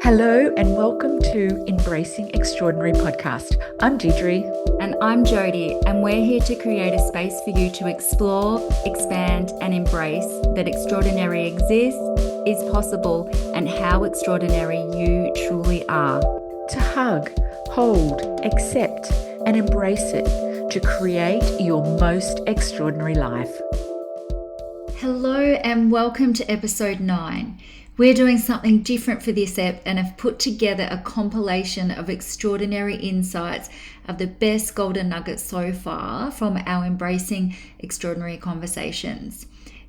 Hello and welcome to Embracing Extraordinary podcast. I'm Deirdre. And I'm Jody, and we're here to create a space for you to explore, expand, and embrace that extraordinary exists, is possible, and how extraordinary you truly are. To hug, hold, accept, and embrace it to create your most extraordinary life. Hello, and welcome to episode 9. We're doing something different for this ep and have put together a compilation of extraordinary insights of the best golden nuggets so far from our Embracing Extraordinary conversations.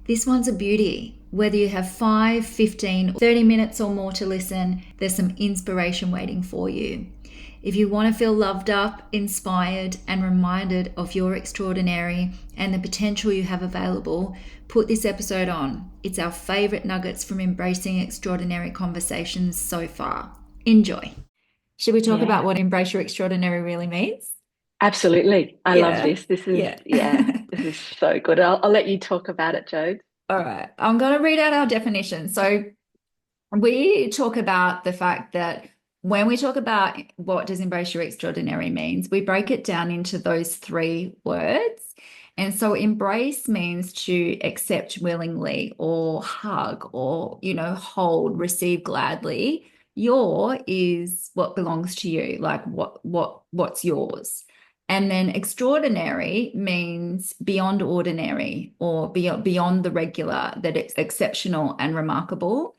This one's a beauty. Whether you have 5, 15, 30 minutes or more to listen, there's some inspiration waiting for you. If you want to feel loved up, inspired, and reminded of your extraordinary and the potential you have available, put this episode on. It's our favorite nuggets from Embracing Extraordinary conversations so far. Enjoy. Should we talk about what Embrace Your Extraordinary really means? Absolutely. I love this. This is, this is so good. I'll let you talk about it, Jode. All right. I'm going to read out our definition. So we talk about the fact that when we talk about what does embrace your extraordinary means, we break it down into those 3 words. And so embrace means to accept willingly or hug or, hold, receive gladly. Your is what belongs to you, like what's yours. And then extraordinary means beyond ordinary or beyond the regular, that it's exceptional and remarkable.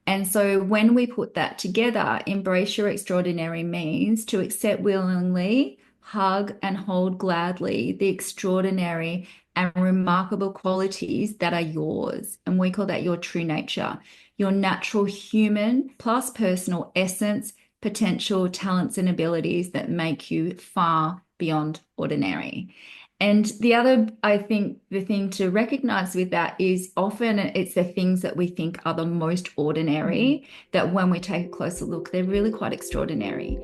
And so when we put that together, embrace your extraordinary means to accept willingly, hug and hold gladly the extraordinary and remarkable qualities that are yours. And we call that your true nature, your natural human plus personal essence, potential, talents, and abilities that make you far beyond ordinary. And the other, I think, the thing to recognize with that is often it's the things that we think are the most ordinary that when we take a closer look, they're really quite extraordinary.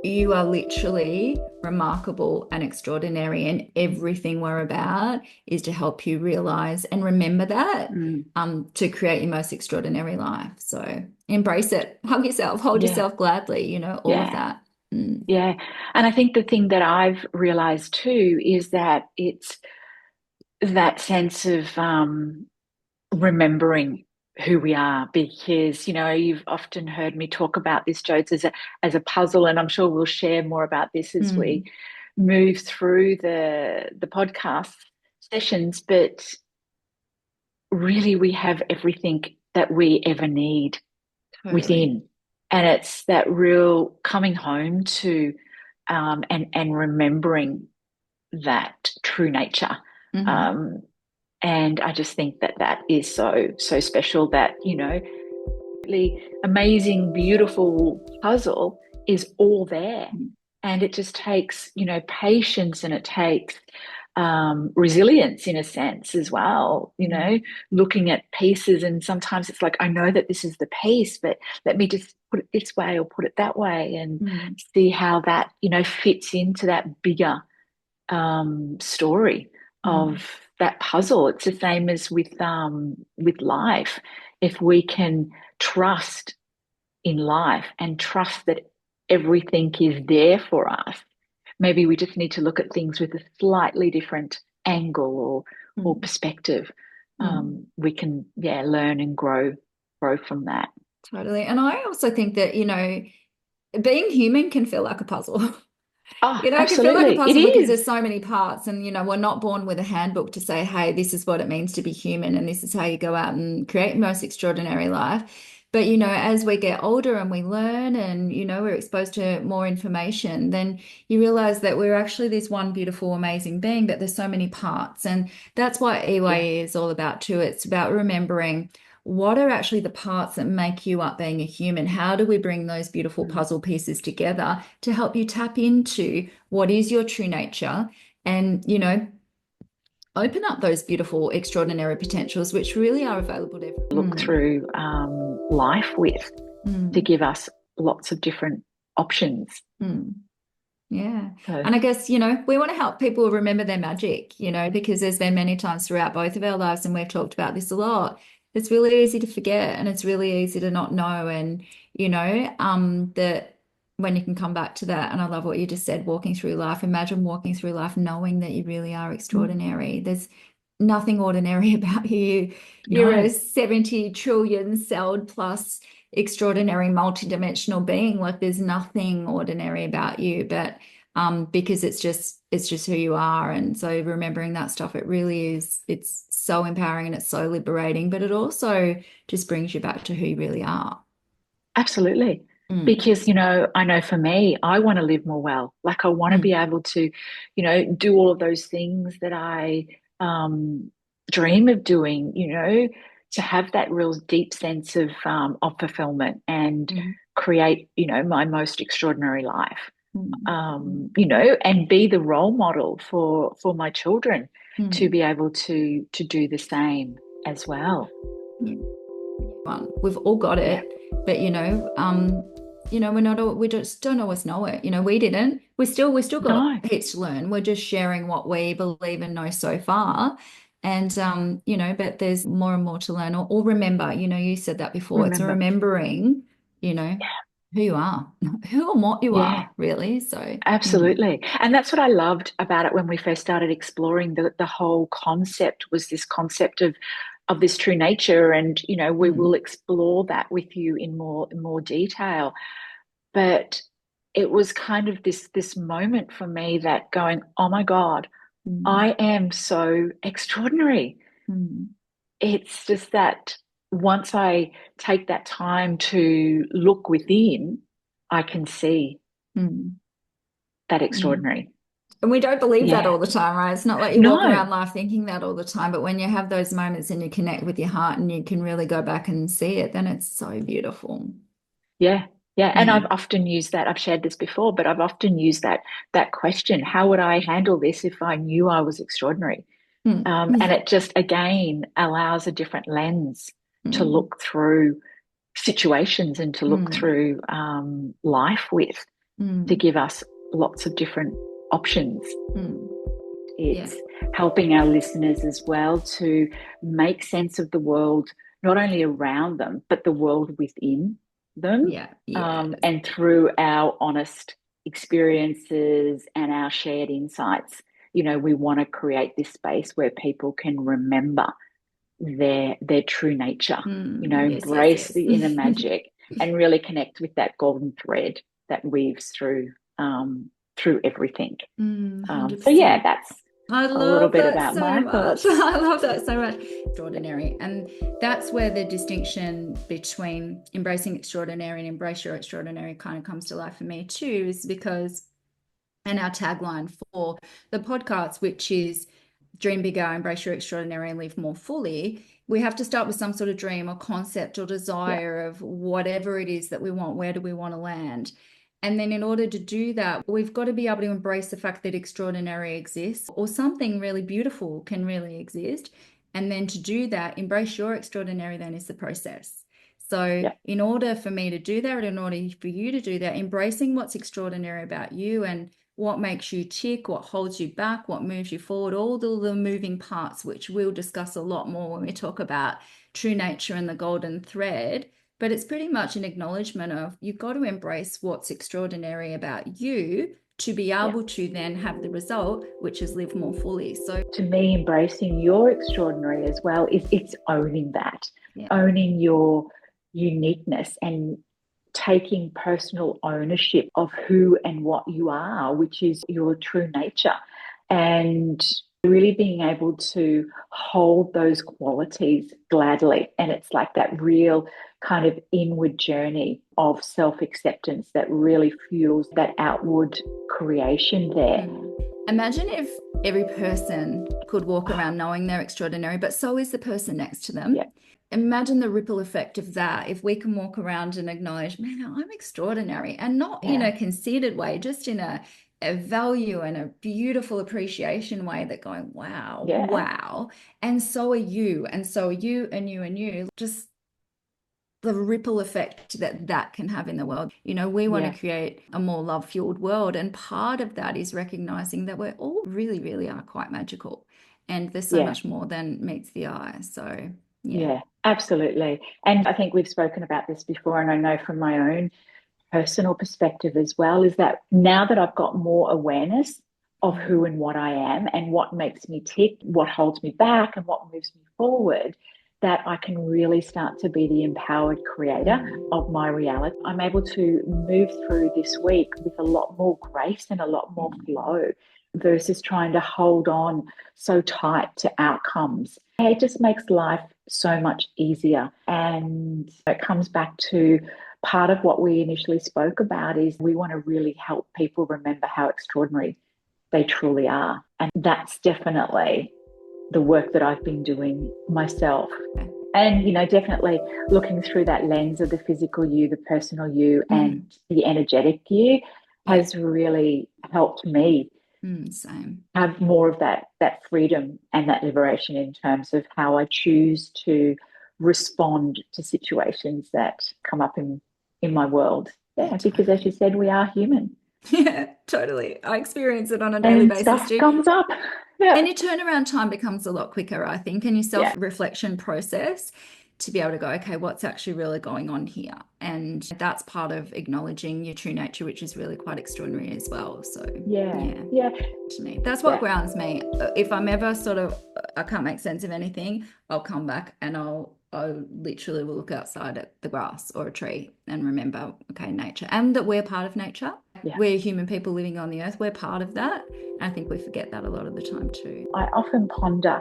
You are literally remarkable and extraordinary, and everything we're about is to help you realize and remember that to create your most extraordinary life. So embrace it, hug yourself, hold yourself gladly, all of that. Yeah. And I think the thing that I've realized too is that it's that sense of remembering who we are, because, you've often heard me talk about this, Jodes, as a puzzle, and I'm sure we'll share more about this as we move through the podcast sessions. But really, we have everything that we ever need within. And it's that real coming home to and remembering that true nature. And I just think that is so special, that, the amazing, beautiful puzzle is all there. And it just takes, patience, and it takes resilience in a sense as well, looking at pieces. And sometimes it's like, I know that this is the piece, but let me just put it this way or put it that way and see how that, fits into that bigger story of that puzzle. It's the same as with life. If we can trust in life and trust that everything is there for us, maybe we just need to look at things with a slightly different angle or perspective. We can, learn and grow from that. Totally. And I also think that, being human can feel like a puzzle. Oh, it absolutely. can feel like a puzzle it because is. there's so many parts, and, we're not born with a handbook to say, hey, this is what it means to be human, and this is how you go out and create your most extraordinary life. But, as we get older and we learn and, we're exposed to more information, then you realize that we're actually this one beautiful, amazing being, but there's so many parts. And that's what EYE is all about too. It's about remembering what are actually the parts that make you up being a human. How do we bring those beautiful puzzle pieces together to help you tap into what is your true nature and, open up those beautiful, extraordinary potentials, which really are available to everyone. Look through life with to give us lots of different options. Yeah. And I guess, we want to help people remember their magic, because there's been many times throughout both of our lives, and we've talked about this a lot, It's really easy to forget and it's really easy to not know. And, that when you can come back to that, and I love what you just said, walking through life, imagine walking through life knowing that you really are Mm. extraordinary. There's nothing ordinary about you. You're a No, 70 trillion celled plus extraordinary multidimensional being. Like there's nothing ordinary about you, but because it's just who you are. And so remembering that stuff, it really is, it's so empowering and it's so liberating, but it also just brings you back to who you really are. absolutely. Mm, Because, I know for me, I want to live more well. Like I want to be mm, able to, do all of those things that I dream of doing, to have that real deep sense of fulfillment and mm, create, my most extraordinary life. mm, And be the role model for my children to mm. be able to do the same as well. Yeah. One. We've all got Yeah. it, but we're not we just don't always know it. We didn't. We still got No, heaps to learn. We're just sharing what we believe and know so far. And but there's more and more to learn or remember, you said that before. It's a remember. remembering, you know, who you are, who and what you Yeah. are, really. So Absolutely. And that's what I loved about it when we first started exploring the whole concept was this concept of this true nature. And, we will mm, explore that with you in more detail. But it was kind of this moment for me that going, oh my God, mm, I am so extraordinary. mm, It's just that once I take that time to look within, I can see mm, that mm. extraordinary. And we don't believe that Yeah. all the time, right? It's not like you walk No. around life thinking that all the time, but when you have those moments and you connect with your heart and you can really go back and see it, then it's so beautiful. Yeah. Yeah. And I've Mm, often used that. I've shared this before, but I've often used that question. How would I handle this if I knew I was extraordinary? mm, And yeah. it just again allows a different lens to Mm, look through situations and to look mm, through life with to mm, give us lots of different options. mm. Yeah, It's helping our listeners as well to make sense of the world, not only around them, but the world within them. yeah, yes. And through our honest experiences and our shared insights, we want to create this space where people can remember their true nature, Yes, yes, embrace yes. the inner magic and really connect with that golden thread that weaves through everything. So yeah, 100%. that's I a little love bit that about so my much. thoughts. I love that so much. Extraordinary. And that's where the distinction between embracing extraordinary and embrace your extraordinary kind of comes to life for me too, is because, and our tagline for the podcast, which is dream bigger, embrace your extraordinary, and live more fully, we have to start with some sort of dream or concept or Yeah, desire of whatever it is that we want. Where do we want to land? And then, in order to do that, we've got to be able to embrace the fact that extraordinary exists or something really beautiful can really exist. And then, to do that, embrace your extraordinary, then is the process. So, yeah, in order for me to do that, in order for you to do that, embracing what's extraordinary about you and what makes you tick, what holds you back, what moves you forward, all the moving parts, which we'll discuss a lot more when we talk about true nature and the golden thread. But it's pretty much an acknowledgement of you've got to embrace what's extraordinary about you to be yeah. able to then have the result, which is live more fully. So, To me, embracing your extraordinary as well is it's owning that, yeah. owning your uniqueness and taking personal ownership of who and what you are, which is your true nature. And really being able to hold those qualities gladly. And it's like that real kind of inward journey of self acceptance that really fuels that outward creation there. Mm. Imagine if every person could walk around knowing they're extraordinary, but so is the person next to Yeah, them. Imagine the ripple effect of that if we can walk around and acknowledge, man, I'm extraordinary, and not in yeah, a conceited way, just in a value and a beautiful appreciation way that going, wow, yeah, wow. And so are you, and so are you, and you, and you. Just the ripple effect that that can have in the world. We want yeah, to create a more love fueled world. And part of that is recognizing that we're all really, really are quite magical. And there's so yeah. much more than meets the eye. So, Yeah. Yeah, absolutely. And I think we've spoken about this before, and I know from my own personal perspective as well, is that now that I've got more awareness of who and what I am and what makes me tick, what holds me back and what moves me forward, that I can really start to be the empowered creator of my reality. I'm able to move through this week with a lot more grace and a lot more flow versus trying to hold on so tight to outcomes. It just makes life so much easier. And it comes back to part of what we initially spoke about is we want to really help people remember how extraordinary they truly are. And that's definitely the work that I've been doing myself. And, definitely looking through that lens of the physical you, the personal you, and the energetic you has really helped me Same. have more of that freedom and that liberation in terms of how I choose to respond to situations that come up in my world. Yeah, because as you said, we are human. Yeah, totally. I experience it on a daily And basis stuff too. comes up. Yeah. And your turnaround time becomes a lot quicker, I think, and your Yeah. self-reflection process to be able to go, okay, what's actually really going on here? And that's part of acknowledging your true nature, which is really quite extraordinary as well. So, Yeah. yeah, Yeah. to me, that's what Yeah. grounds me. If I'm ever I can't make sense of anything, I'll come back and I literally will look outside at the grass or a tree and remember, okay, nature, and that we're part of nature. Yeah. We're human people living on the earth. We're part of that. And I think we forget that a lot of the time too. I often ponder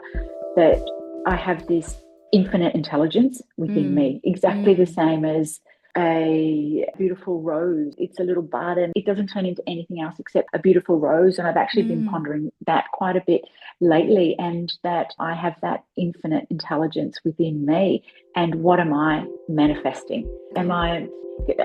that I have this infinite intelligence within me, exactly the same as a beautiful rose. It's a little bud and it doesn't turn into anything else except a beautiful rose. And I've actually been pondering that quite a bit lately, and that I have that infinite intelligence within me. And what am I manifesting?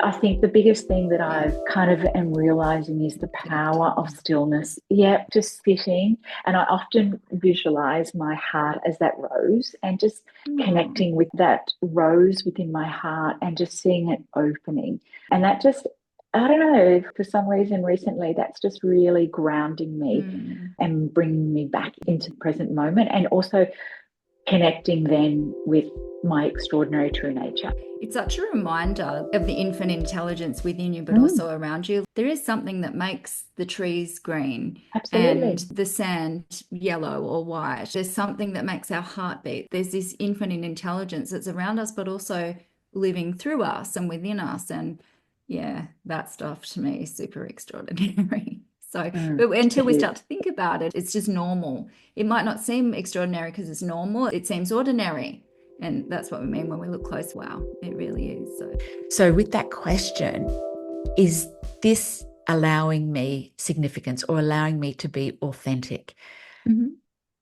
I think the biggest thing that I've kind of am realizing is the power of stillness. Yeah, just sitting. And I often visualize my heart as that rose and just connecting with that rose within my heart and just seeing it opening. And that just, I don't know, for some reason recently, that's just really grounding me and bringing me back into the present moment, and also connecting then with my extraordinary true nature. It's such a reminder of the infinite intelligence within you, but also around you. There is something that makes the trees green and Absolutely. the sand yellow or white. There's something that makes our heart beat. There's this infinite intelligence that's around us, but also living through us and within us. And yeah, that stuff to me is super extraordinary. So, but until It we is. start to think about it, it's just normal. It might not seem extraordinary because it's normal. It seems ordinary. And that's what we mean when we look close. Wow, it really is. So with that question, is this allowing me significance or allowing me to be authentic?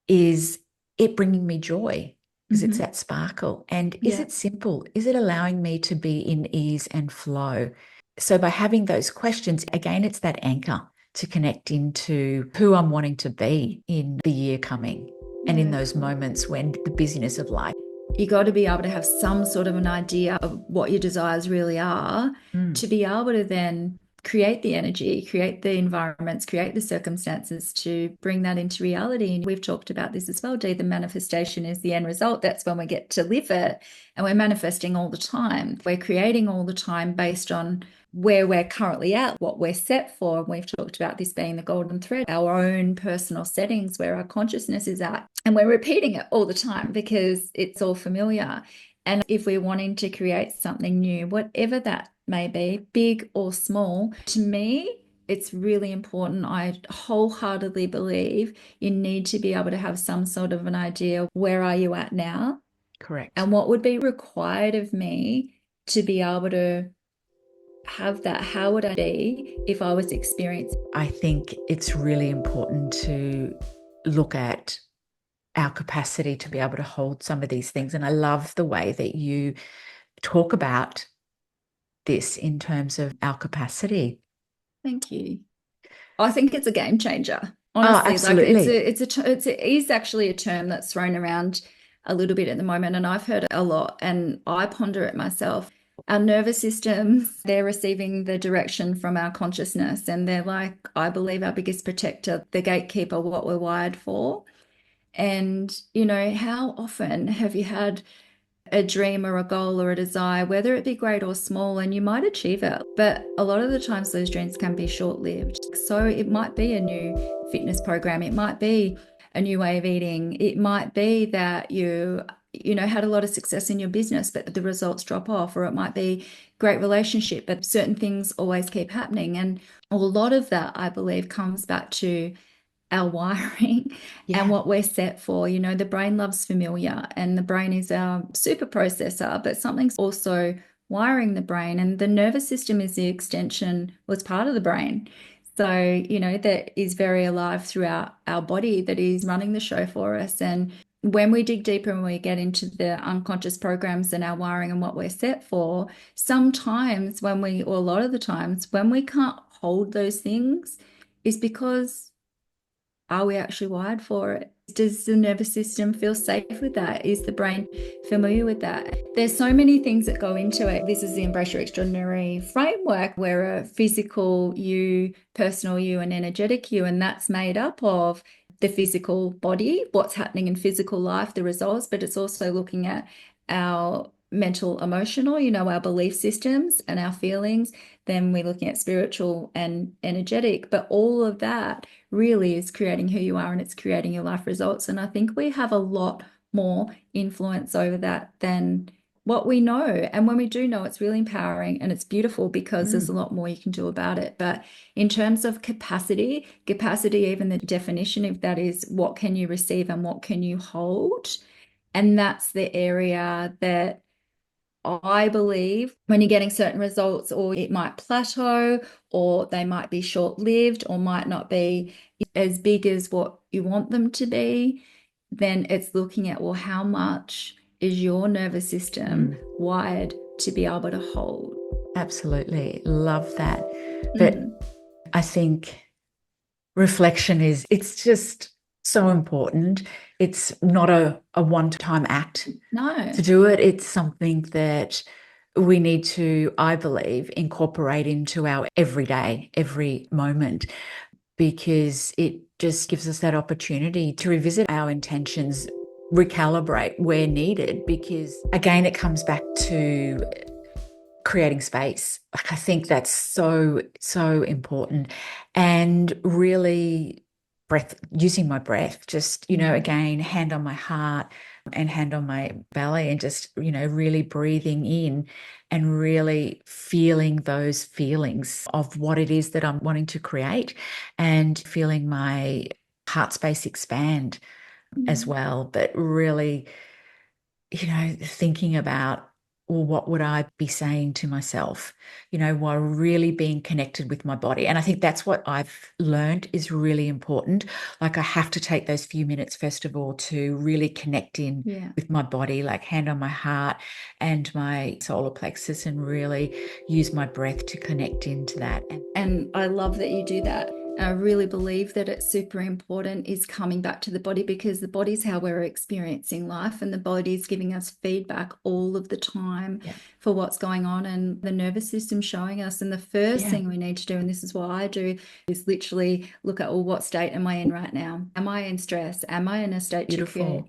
Is it bringing me joy? Because it's that sparkle. And is it simple? Is it allowing me to be in ease and flow? So by having those questions, again, it's that anchor to connect into who I'm wanting to be in the year coming and in those moments when the busyness of life. You got to be able to have some sort of an idea of what your desires really are to be able to then create the energy, create the environments, create the circumstances to bring that into reality. And we've talked about this as well, Dee. The manifestation is the end result. That's when we get to live it. And we're manifesting all the time. We're creating all the time based on where we're currently at, what we're set for. And we've talked about this being the golden thread, our own personal settings where our consciousness is at. And we're repeating it all the time because it's all familiar. And if we're wanting to create something new, whatever that may be, big or small, to me, it's really important. I wholeheartedly believe you need to be able to have some sort of an idea, where are you at now? Correct. And what would be required of me to be able to have that? How would I be if I was experiencing? I think it's really important to look at our capacity to be able to hold some of these things. And I love the way that you talk about this in terms of our capacity. Thank you. I think it's a game changer. Oh, Honestly, like absolutely. it is actually a term that's thrown around a little bit at the moment, and I've heard it a lot, and I ponder it myself. Our nervous systems, they're receiving the direction from our consciousness, and they're like, I believe, our biggest protector, the gatekeeper, what we're wired for. And, how often have you had a dream or a goal or a desire, whether it be great or small, and you might achieve it. But a lot of the times those dreams can be short-lived. So it might be a new fitness program. It might be a new way of eating. It might be that you know, had a lot of success in your business, but the results drop off, or it might be great relationship, but certain things always keep happening. And a lot of that, I believe, comes back to our wiring and what we're set for. You know, the brain loves familiar, and the brain is our super processor, but something's also wiring the brain, and the nervous system is the extension, was part of the brain. So, you know, that is very alive throughout our body, that is running the show for us. And when we dig deeper and we get into the unconscious programs and our wiring and what we're set for, sometimes or a lot of the times, when we can't hold those things, is because, are we actually wired for it? Does the nervous system feel safe with that? Is the brain familiar with that? There's so many things that go into it. This is the Embrace Your Extraordinary framework, where a physical you, personal you, and energetic you, and that's made up of the physical body, what's happening in physical life, the results, but it's also looking at our mental, emotional, you know, our belief systems and our feelings. Then we're looking at spiritual and energetic, but all of that really is creating who you are, and it's creating your life results. And I think we have a lot more influence over that than what we know. And when we do know, it's really empowering and it's beautiful, because there's a lot more you can do about it. But in terms of capacity, even the definition of that is, what can you receive and what can you hold? And that's the area that I believe, when you're getting certain results, or it might plateau, or they might be short-lived, or might not be as big as what you want them to be, then it's looking at, well, how much is your nervous system wired to be able to hold? Absolutely. Love that. But I think reflection it's just so important. It's not a one-time act. No. To do it. It's something that we need to, I believe, incorporate into our everyday, every moment, because it just gives us that opportunity to revisit our intentions, recalibrate where needed, because again, it comes back to creating space. Like, I think that's so important. And really using my breath, just, you know, again, hand on my heart and hand on my belly, and just, you know, really breathing in and really feeling those feelings of what it is that I'm wanting to create, and feeling my heart space expand as well. But really, you know, thinking about, well, what would I be saying to myself, you know, while really being connected with my body? And I think that's what I've learned is really important. Like, I have to take those few minutes, first of all, to really connect in with my body, like hand on my heart and my solar plexus, and really use my breath to connect into that. And I love that you do that. I really believe that it's super important, is coming back to the body, because the body's how we're experiencing life, and the body's giving us feedback all of the time for what's going on, and the nervous system showing us. And the first thing we need to do, and this is what I do, is literally look at, well, what state am I in right now? Am I in stress? Am I in a state to create?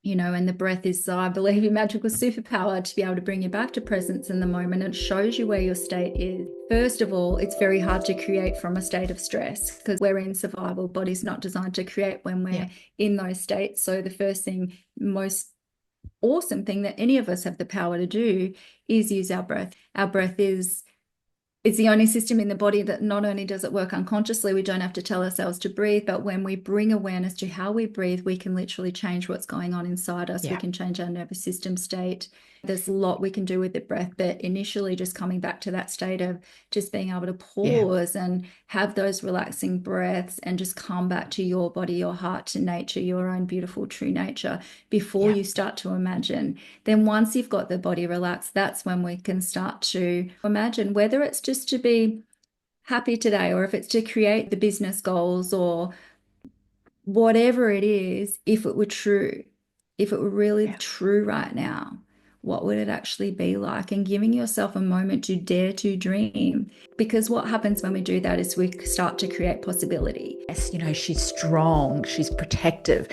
You know, and the breath is, I believe, a magical superpower to be able to bring you back to presence in the moment. It shows you where your state is. First of all, it's very hard to create from a state of stress, because we're in survival. Body's not designed to create when we're in those states. So the first thing, most awesome thing that any of us have the power to do, is use our breath. Our breath is, it's the only system in the body that not only does it work unconsciously, we don't have to tell ourselves to breathe, but when we bring awareness to how we breathe, we can literally change what's going on inside us. We can change our nervous system state. There's a lot we can do with the breath, but initially just coming back to that state of just being able to pause and have those relaxing breaths, and just come back to your body, your heart, to nature, your own beautiful true nature, before you start to imagine. Then once you've got the body relaxed, that's when we can start to imagine, whether it's just to be happy today, or if it's to create the business goals, or whatever it is. If it were true, if it were really true right now, what would it actually be like? And giving yourself a moment to dare to dream. Because what happens when we do that is we start to create possibility. Yes, you know, she's strong, she's protective,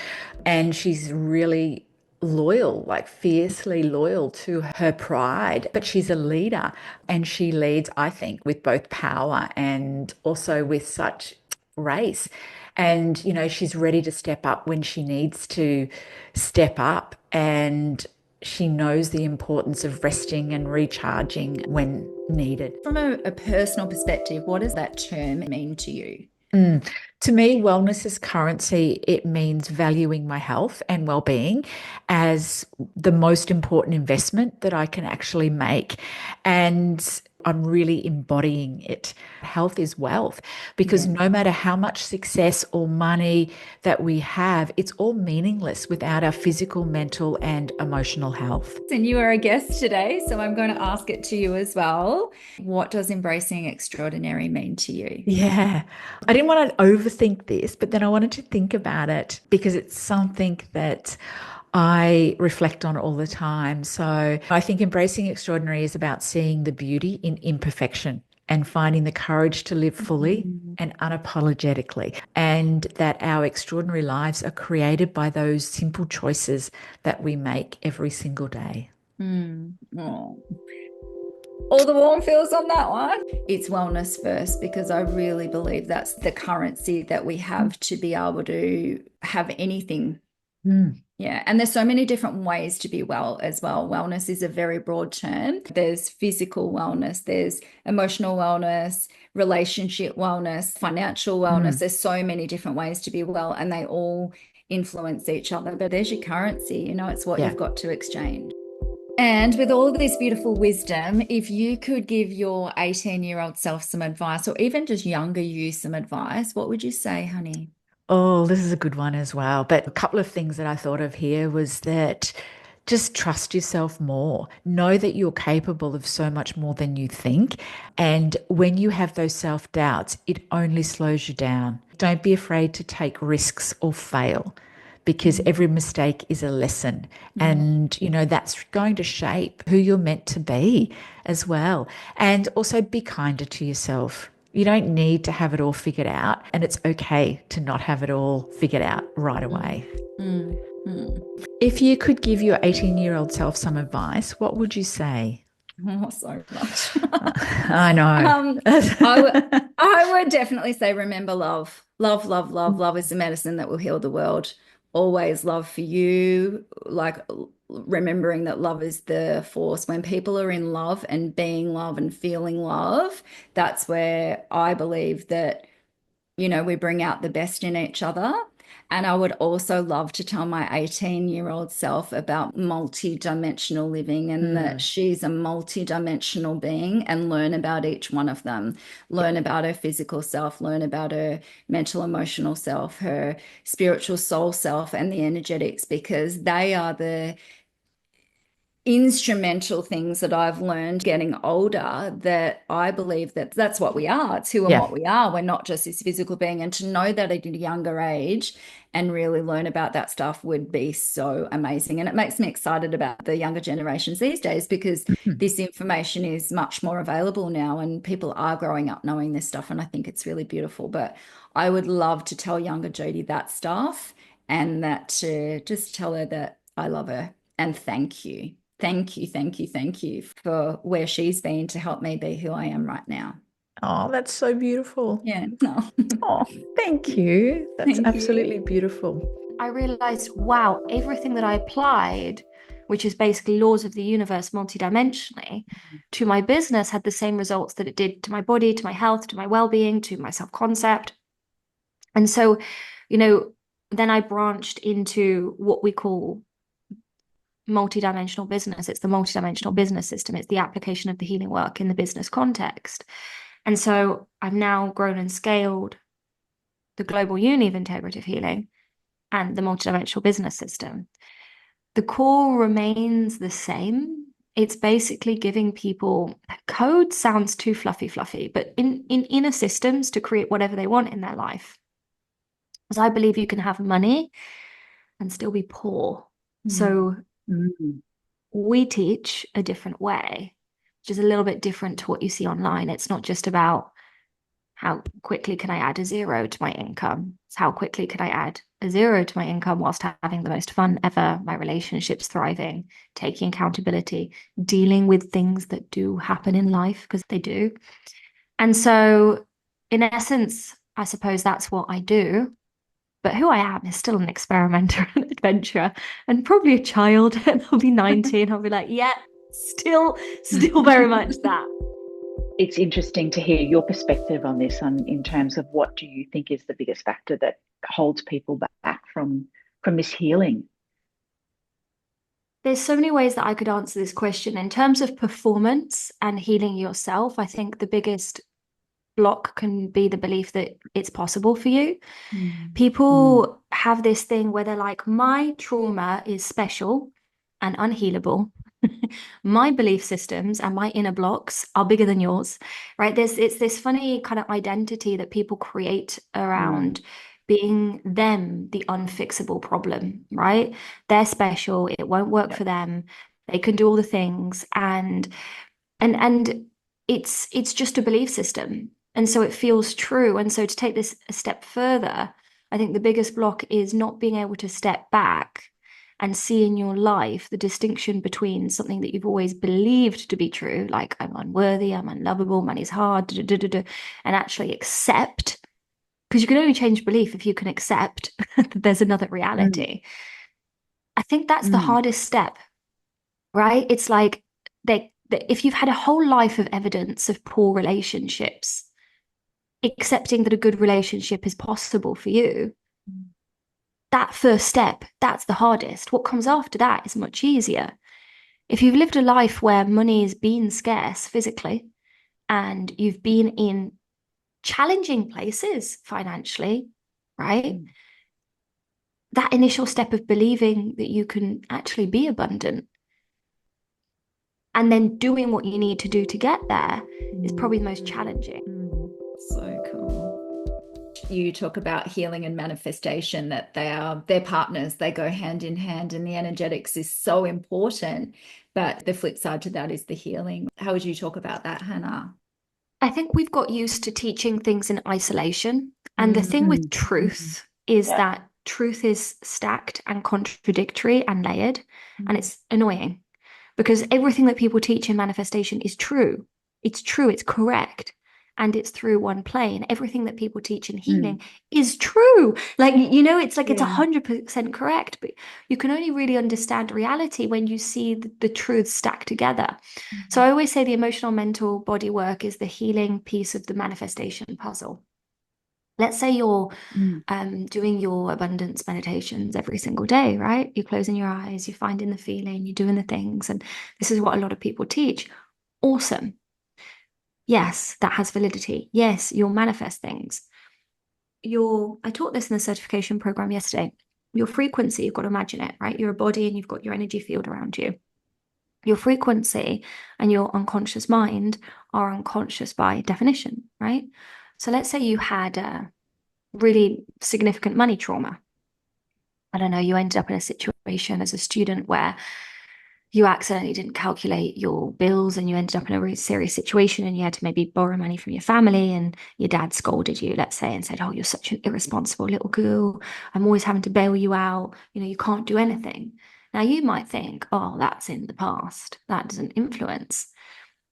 and she's really loyal, like fiercely loyal to her pride, but she's a leader and she leads, I think, with both power and also with such grace. And, you know, she's ready to step up when she needs to step up. And she knows the importance of resting and recharging when needed. From a personal perspective, what does that term mean to you? To me, wellness is currency. It means valuing my health and well-being as the most important investment that I can actually make. And I'm really embodying it. Health is wealth because no matter how much success or money that we have, it's all meaningless without our physical, mental, and emotional health. And you are a guest today, so I'm going to ask it to you as well. What does embracing extraordinary mean to you? Yeah, I didn't want to overthink this, but then I wanted to think about it because it's something that I reflect on all the time. So I think embracing extraordinary is about seeing the beauty in imperfection and finding the courage to live fully and unapologetically, and that our extraordinary lives are created by those simple choices that we make every single day. Oh. All the warm feels on that one. It's wellness first, because I really believe that's the currency that we have to be able to have anything. Yeah. And there's so many different ways to be well as well. Wellness is a very broad term. There's physical wellness, there's emotional wellness, relationship wellness, financial wellness. There's so many different ways to be well, and they all influence each other. But there's your currency, you know, it's what you've got to exchange. And with all of this beautiful wisdom, if you could give your 18-year-old self some advice, or even just younger you some advice, what would you say, honey? Oh, this is a good one as well. But a couple of things that I thought of here was that just trust yourself more. Know that you're capable of so much more than you think. And when you have those self-doubts, it only slows you down. Don't be afraid to take risks or fail, because every mistake is a lesson. And, you know, that's going to shape who you're meant to be as well. And also be kinder to yourself. You don't need to have it all figured out, and it's okay to not have it all figured out right away. If you could give your 18-year-old self some advice, what would you say? Oh, so much. I know. I would definitely say, remember love. Love, love, love. Love is the medicine that will heal the world. Always love for you. Like, remembering that love is the force. When people are in love and being love and feeling love, that's where I believe that, you know, we bring out the best in each other. And I would also love to tell my 18-year-old self about multi-dimensional living, and that she's a multi-dimensional being, and learn about each one of them. Learn about her physical self, learn about her mental, emotional self, her spiritual soul self, and the energetics, because they are the instrumental things that I've learned getting older, that I believe that that's what we are. It's who and what we are. We're not just this physical being. And to know that at a younger age and really learn about that stuff would be so amazing. And it makes me excited about the younger generations these days, because this information is much more available now and people are growing up knowing this stuff. And I think it's really beautiful. But I would love to tell younger Jodie that stuff, and that to just tell her that I love her and thank you. Thank you, thank you, thank you for where she's been to help me be who I am right now. Oh, that's so beautiful. Yeah. Oh, thank you. That's Thank absolutely you. beautiful. I realized, wow, everything that I applied, which is basically laws of the universe multidimensionally, to my business had the same results that it did to my body, to my health, to my well-being, to my self-concept. And so, you know, then I branched into what we call multidimensional business. It's the multidimensional business system. It's the application of the healing work in the business context. And so I've now grown and scaled the global uni of integrative healing and the multidimensional business system. The core remains the same. It's basically giving people code. Sounds too fluffy, but in inner systems to create whatever they want in their life. Because I believe you can have money and still be poor. So we teach a different way, which is a little bit different to what you see online. It's not just about How quickly can I add a 0 to my income? It's how quickly can I add a 0 to my income whilst having the most fun ever, my relationships thriving, taking accountability, dealing with things that do happen in life, because they do. And so, in essence, I suppose that's what I do. But who I am is still an experimenter and adventurer, and probably a child. And I'll be 90 and I'll be like, yeah, still very much that. It's interesting to hear your perspective on this, in terms of what do you think is the biggest factor that holds people back from this healing? There's so many ways that I could answer this question. In terms of performance and healing yourself, I think the biggest block can be the belief that it's possible for you. People have this thing where they're like, my trauma is special and unhealable. My belief systems and my inner blocks are bigger than yours, right? It's this funny kind of identity that people create around being them, the unfixable problem, right? They're special, it won't work for them, they can do all the things, and it's just a belief system. And so it feels true. And so to take this a step further, I think the biggest block is not being able to step back and see in your life the distinction between something that you've always believed to be true, like I'm unworthy, I'm unlovable, money's hard, and actually accept, because you can only change belief if you can accept that there's another reality. I think that's the hardest step, right? It's like if you've had a whole life of evidence of poor relationships, accepting that a good relationship is possible for you, that first step, that's the hardest. What comes after that is much easier. If you've lived a life where money has been scarce physically and you've been in challenging places financially, right? That initial step of believing that you can actually be abundant and then doing what you need to do to get there is probably the most challenging. So cool. You talk about healing and manifestation, that they're partners, they go hand in hand, and the energetics is so important. But the flip side to that is the healing. How would you talk about that, Hannah? I think we've got used to teaching things in isolation. And the thing with truth is that truth is stacked and contradictory and layered, and it's annoying because everything that people teach in manifestation is true. It's true, it's correct, and it's through one plane. Everything that people teach in healing is true. Like, it's like it's 100% correct, but you can only really understand reality when you see the truths stacked together. So I always say the emotional, mental, body work is the healing piece of the manifestation puzzle. Let's say you're doing your abundance meditations every single day, right? You're closing your eyes, you're finding the feeling, you're doing the things. And this is what a lot of people teach. Awesome. Yes, that has validity. Yes, you'll manifest things. I taught this in the certification program yesterday. Your frequency, you've got to imagine it, right? You're a body and you've got your energy field around you. Your frequency and your unconscious mind are unconscious by definition, right? So let's say you had a really significant money trauma. I don't know, you ended up in a situation as a student where you accidentally didn't calculate your bills and you ended up in a really serious situation and you had to maybe borrow money from your family and your dad scolded you, let's say, and said, oh, you're such an irresponsible little girl. I'm always having to bail you out. You can't do anything. Now you might think, oh, that's in the past. That doesn't influence.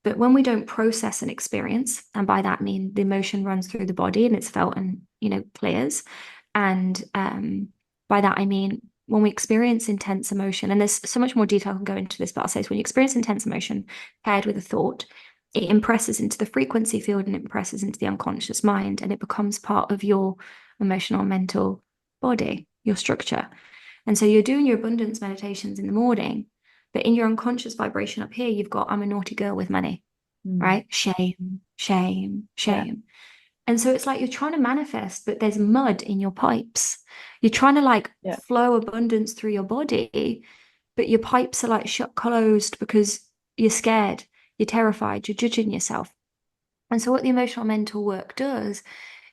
But when we don't process an experience, and by that I mean the emotion runs through the body and it's felt and, clears. And by that I mean when we experience intense emotion, and there's so much more detail I can go into this, but I'll say, so when you experience intense emotion paired with a thought, it impresses into the frequency field and it impresses into the unconscious mind, and it becomes part of your emotional, mental body, your structure. And so you're doing your abundance meditations in the morning, but in your unconscious vibration up here, you've got, I'm a naughty girl with money, right? Shame, shame, shame. Yeah. And so it's like you're trying to manifest, but there's mud in your pipes. You're trying to flow abundance through your body, but your pipes are shut closed because you're scared, you're terrified, you're judging yourself. And so what the emotional mental work does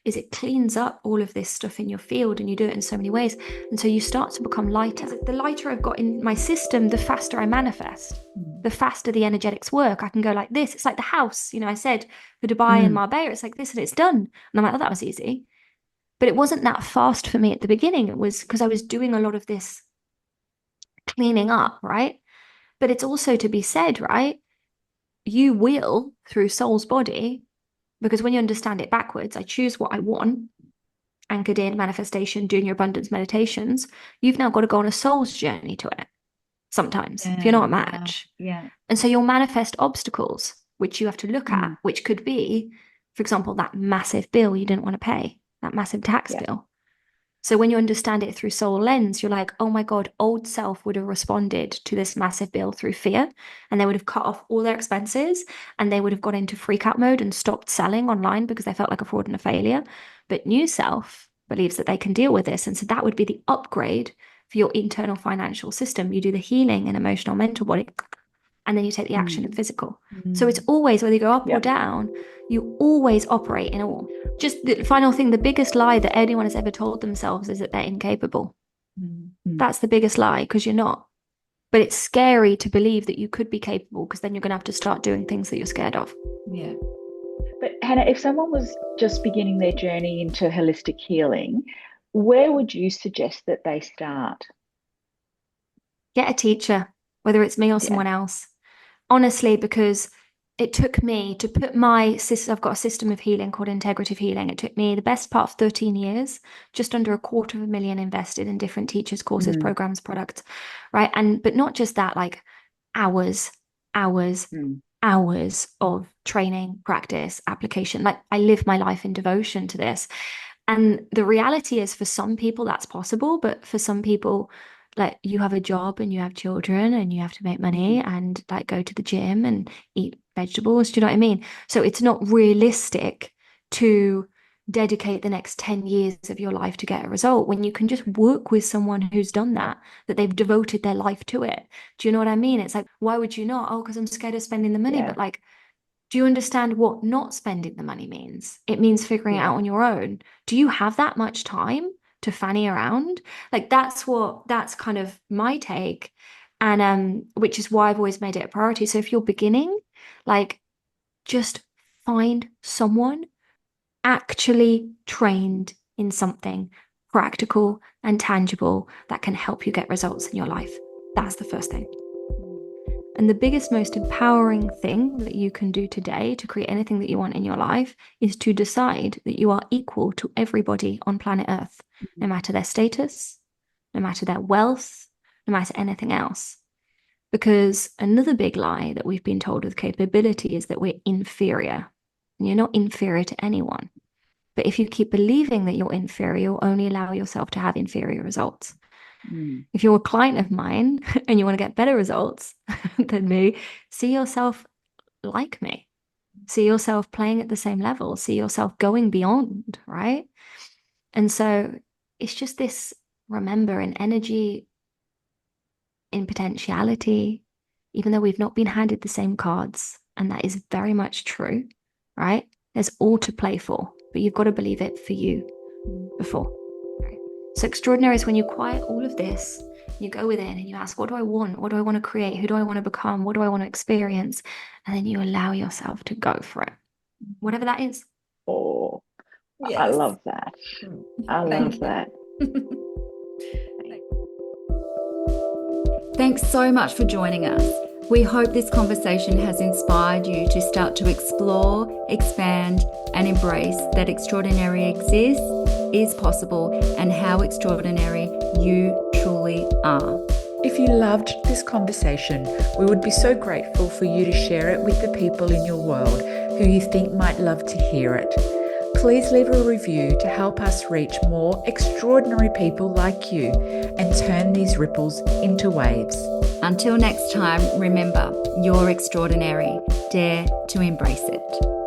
is it cleans up all of this stuff in your field, and you do it in so many ways. And so you start to become lighter. The lighter I've got in my system, the faster I manifest. the faster the energetics work. I can go like this. It's like the house, I said for Dubai and Marbella, it's like this and it's done. And I'm like, oh, that was easy. But it wasn't that fast for me at the beginning. It was because I was doing a lot of this cleaning up, right? But it's also to be said, right? You will, through soul's body, because when you understand it backwards, I choose what I want, anchored in manifestation, doing your abundance meditations, you've now got to go on a soul's journey to it sometimes, if you're not a match. Yeah. And so you'll manifest obstacles, which you have to look at, which could be, for example, that massive bill you didn't want to pay, that massive tax bill. So when you understand it through soul lens, you're like, oh my God, old self would have responded to this massive bill through fear, and they would have cut off all their expenses, and they would have got into freak out mode and stopped selling online because they felt like a fraud and a failure. But new self believes that they can deal with this. And so that would be the upgrade for your internal financial system. You do the healing and emotional, mental body, and then you take the action in physical. So it's always, whether you go up or down, you always operate in all. Just the final thing, the biggest lie that anyone has ever told themselves is that they're incapable. That's the biggest lie, because you're not. But it's scary to believe that you could be capable, because then you're going to have to start doing things that you're scared of. Yeah. But Hannah, if someone was just beginning their journey into holistic healing, where would you suggest that they start? Get a teacher, whether it's me or someone else. Honestly, because it took me to put I've got a system of healing called integrative healing. It took me the best part of 13 years, just under $250,000 invested in different teachers, courses, programs, products, right? But not just that, like hours of training, practice, application. Like I live my life in devotion to this. And the reality is, for some people that's possible, but for some people, like, you have a job and you have children and you have to make money and like go to the gym and eat vegetables. Do you know what I mean? So it's not realistic to dedicate the next 10 years of your life to get a result, when you can just work with someone who's done that they've devoted their life to it. Do you know what I mean? It's like, why would you not? Oh, because I'm scared of spending the money. But like, do you understand what not spending the money means? It means figuring it out on your own. Do you have that much time to fanny around? Like, that's kind of my take. And which is why I've always made it a priority. So if you're beginning, like, just find someone actually trained in something practical and tangible that can help you get results in your life. That's the first thing. And the biggest, most empowering thing that you can do today to create anything that you want in your life is to decide that you are equal to everybody on planet Earth, no matter their status, no matter their wealth, no matter anything else. Because another big lie that we've been told with capability is that we're inferior. And you're not inferior to anyone. But if you keep believing that you're inferior, you'll only allow yourself to have inferior results. If you're a client of mine and you want to get better results than me, see yourself like me. See yourself playing at the same level. See yourself going beyond, right? And so it's just this, remember, in energy, in potentiality, even though we've not been handed the same cards, and that is very much true, right? There's all to play for, but you've got to believe it for you before. So extraordinary is when you quiet all of this, you go within and you ask, what do I want? What do I want to create? Who do I want to become? What do I want to experience? And then you allow yourself to go for it, whatever that is. Oh, yes. I love that. I love that. Thanks so much for joining us. We hope this conversation has inspired you to start to explore, expand, and embrace that extraordinary exists, is possible, and how extraordinary you truly are. If you loved this conversation, we would be so grateful for you to share it with the people in your world who you think might love to hear it. Please leave a review to help us reach more extraordinary people like you and turn these ripples into waves. Until next time, remember, you're extraordinary. Dare to embrace it.